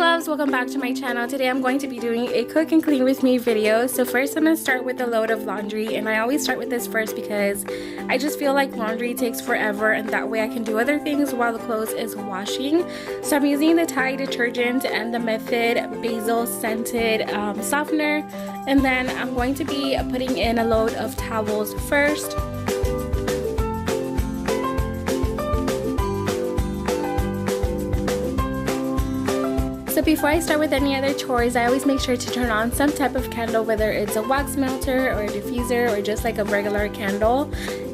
loves, welcome back to my channel. Today I'm going to be doing a cook and clean with me video. So first I'm going to start with a load of laundry, and I always start with this first because I just feel like laundry takes forever, and that way I can do other things while the clothes is washing. So I'm using the Tide detergent and the Method basil scented softener, and then I'm going to be putting in a load of towels first. So before I start with any other chores, I always make sure to turn on some type of candle, whether it's a wax melter or a diffuser or just like a regular candle.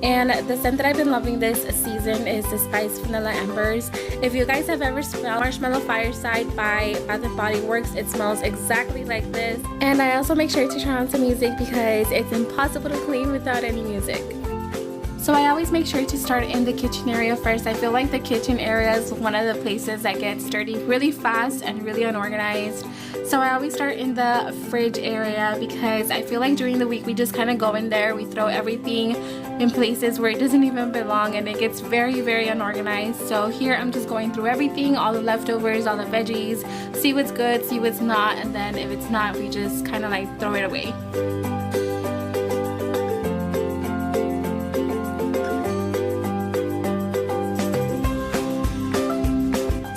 And the scent that I've been loving this season is the Spiced Vanilla Embers. If you guys have ever smelled Marshmallow Fireside by Bath & Body Works, it smells exactly like this. And I also make sure to turn on some music because it's impossible to clean without any music. So I always make sure to start in the kitchen area first. I feel like the kitchen area is one of the places that gets dirty really fast and really unorganized. So I always start in the fridge area because I feel like during the week we just kind of go in there, we throw everything in places where it doesn't even belong, and it gets very, very unorganized. So here I'm just going through everything, all the leftovers, all the veggies, see what's good, see what's not, and then if it's not, we just kind of like throw it away.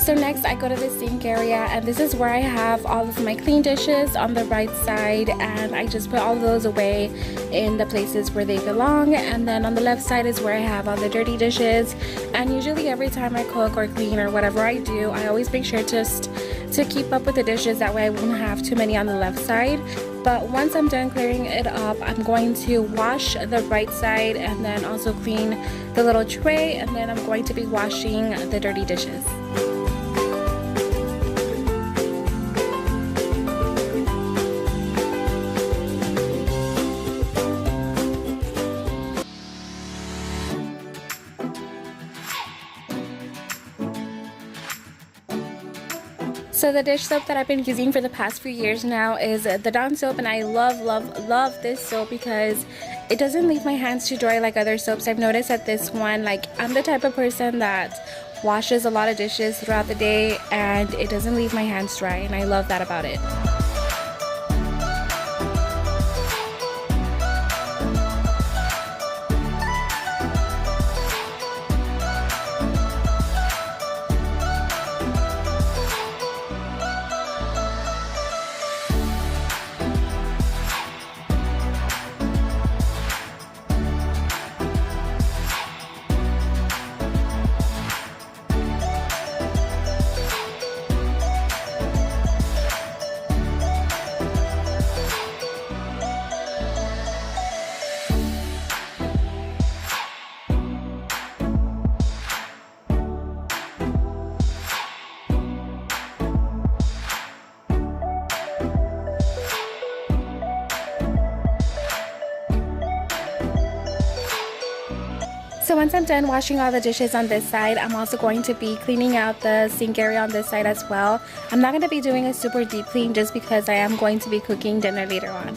So next I go to the sink area, and this is where I have all of my clean dishes on the right side, and I just put all those away in the places where they belong. And then on the left side is where I have all the dirty dishes. And usually every time I cook or clean or whatever I do, I always make sure just to keep up with the dishes, that way I won't have too many on the left side. But once I'm done clearing it up, I'm going to wash the right side and then also clean the little tray, and then I'm going to be washing the dirty dishes. So the dish soap that I've been using for the past few years now is the Dawn soap, and I love this soap because it doesn't leave my hands too dry like other soaps. I've noticed that this one, like, I'm the type of person that washes a lot of dishes throughout the day and it doesn't leave my hands dry, and I love that about it. So once I'm done washing all the dishes on this side, I'm also going to be cleaning out the sink area on this side as well. I'm not going to be doing a super deep clean just because I am going to be cooking dinner later on.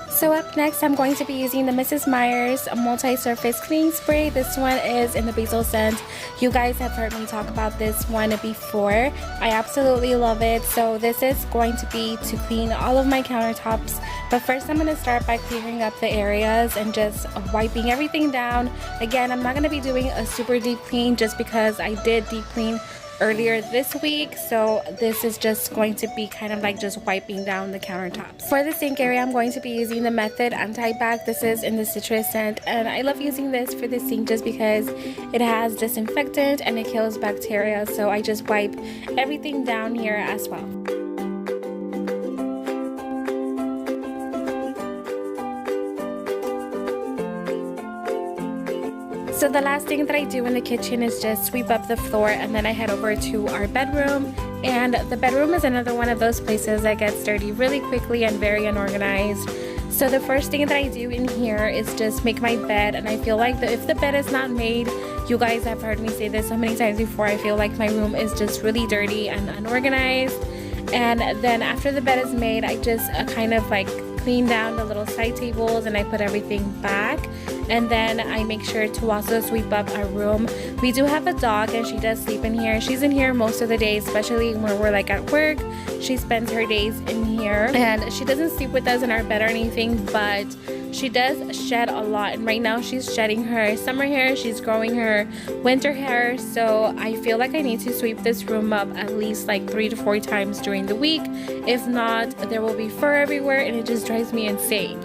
So up next, I'm going to be using the Mrs. Meyer's multi-surface cleaning spray. This one is in the basil scent. You guys have heard me talk about this one before. I absolutely love it. So this is going to be to clean all of my countertops. But first I'm going to start by clearing up the areas and just wiping everything down. Again, I'm not going to be doing a super deep clean just because I did deep clean earlier this week, so this is just going to be kind of like just wiping down the countertops. For the sink area, I'm going to be using the Method anti-bac. This is in the citrus scent, and I love using this for the sink just because it has disinfectant and it kills bacteria, so I just wipe everything down here as well. So the last thing that I do in the kitchen is just sweep up the floor, and then I head over to our bedroom. And the bedroom is another one of those places that gets dirty really quickly and very unorganized. So the first thing that I do in here is just make my bed, and I feel like if the bed is not made, you guys have heard me say this so many times before, I feel like my room is just really dirty and unorganized. And then after the bed is made, I just kind of like clean down the little side tables and I put everything back. and then I make sure to also sweep up our room. We do have a dog and she does sleep in here. She's in here most of the day, especially when we're like at work. She spends her days in here, and she doesn't sleep with us in our bed or anything, but she does shed a lot. And right now she's shedding her summer hair, she's growing her winter hair, so I feel like I need to sweep this room up at least like 3 to 4 times during the week. If not, there will be fur everywhere and it just drives me insane.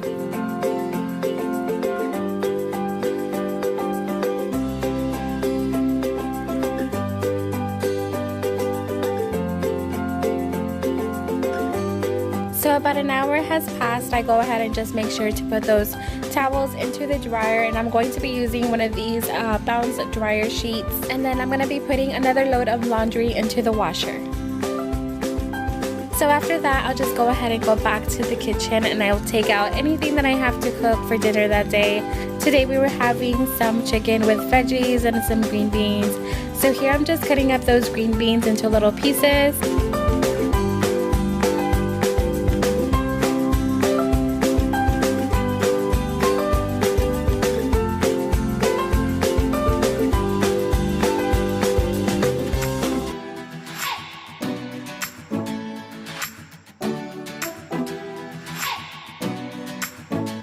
So about an hour has passed. I go ahead and just make sure to put those towels into the dryer, and I'm going to be using one of these bounce dryer sheets, and then I'm going to be putting another load of laundry into the washer. So after that, I'll just go ahead and go back to the kitchen and I'll take out anything that I have to cook for dinner that day. Today we were having some chicken with veggies and some green beans. So here I'm just cutting up those green beans into little pieces.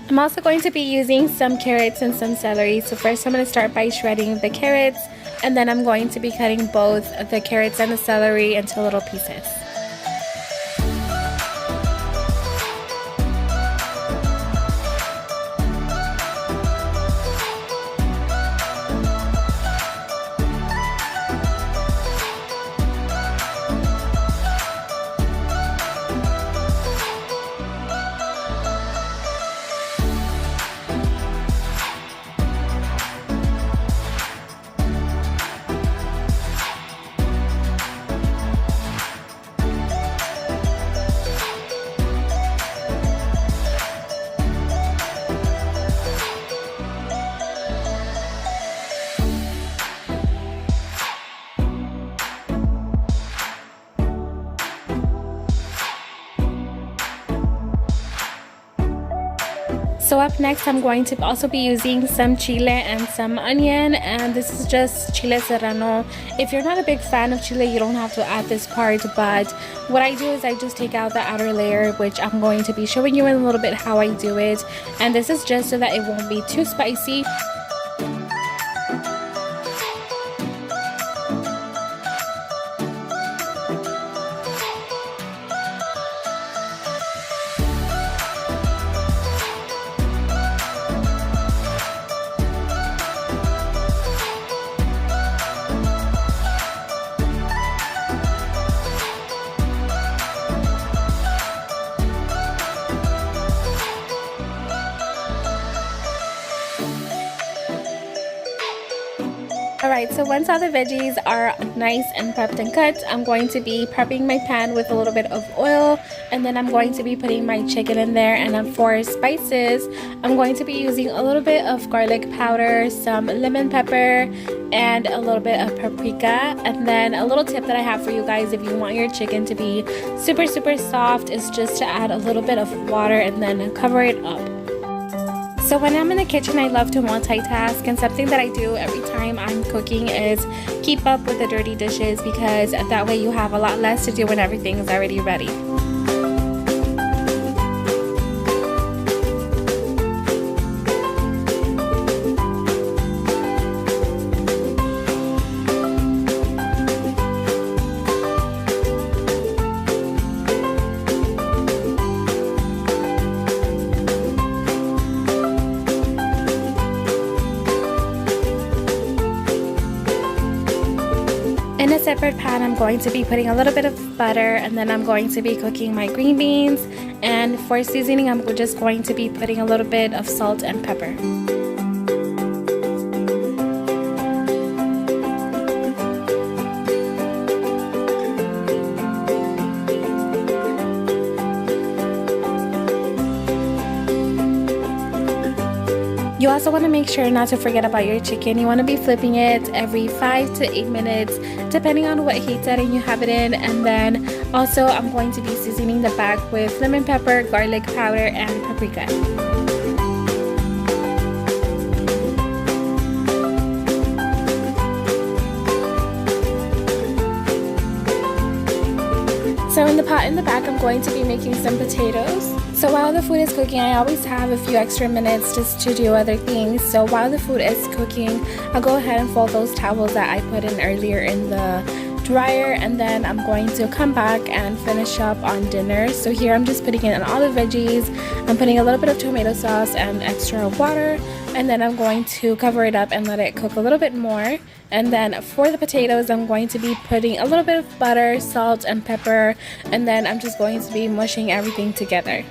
I'm also going to be using some carrots and some celery. So first I'm going to start by shredding the carrots, and then I'm going to be cutting both the carrots and the celery into little pieces. So up next, I'm going to also be using some chile and some onion, and this is just chile serrano. If you're not a big fan of chile, you don't have to add this part, but what I do is I just take out the outer layer, which I'm going to be showing you in a little bit how I do it, and this is just so that it won't be too spicy. Alright, so once all the veggies are nice and prepped and cut, I'm going to be prepping my pan with a little bit of oil, and then I'm going to be putting my chicken in there. And then for spices, I'm going to be using a little bit of garlic powder, some lemon pepper, and a little bit of paprika. And then a little tip that I have for you guys, if you want your chicken to be super soft, is just to add a little bit of water and then cover it up. So when I'm in the kitchen, I love to multitask, and something that I do every time I'm cooking is keep up with the dirty dishes, because that way you have a lot less to do when everything is already ready. In a separate pan, I'm going to be putting a little bit of butter, and then I'm going to be cooking my green beans. And for seasoning, I'm just going to be putting a little bit of salt and pepper. You also want to make sure not to forget about your chicken. You want to be flipping it every 5 to 8 minutes, depending on what heat setting you have it in. And then also I'm going to be seasoning the back with lemon pepper, garlic powder, and paprika. In the pot in the back, I'm going to be making some potatoes. So while the food is cooking, I always have a few extra minutes just to do other things. So while the food is cooking, I'll go ahead and fold those towels that I put in earlier in the dryer, and then I'm going to come back and finish up on dinner. So here I'm just putting in all the veggies. I'm putting a little bit of tomato sauce and extra water, and then I'm going to cover it up and let it cook a little bit more. And then for the potatoes, I'm going to be putting a little bit of butter, salt, and pepper, and then I'm just going to be mushing everything together.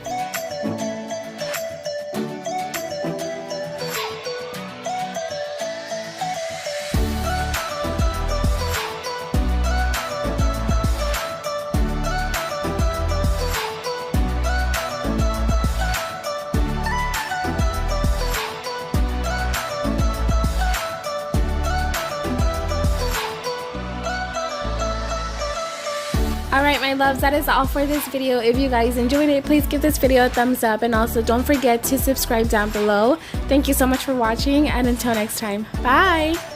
Alright my loves, that is all for this video. If you guys enjoyed it, please give this video a thumbs up, and also don't forget to subscribe down below. Thank you so much for watching, and until next time, bye!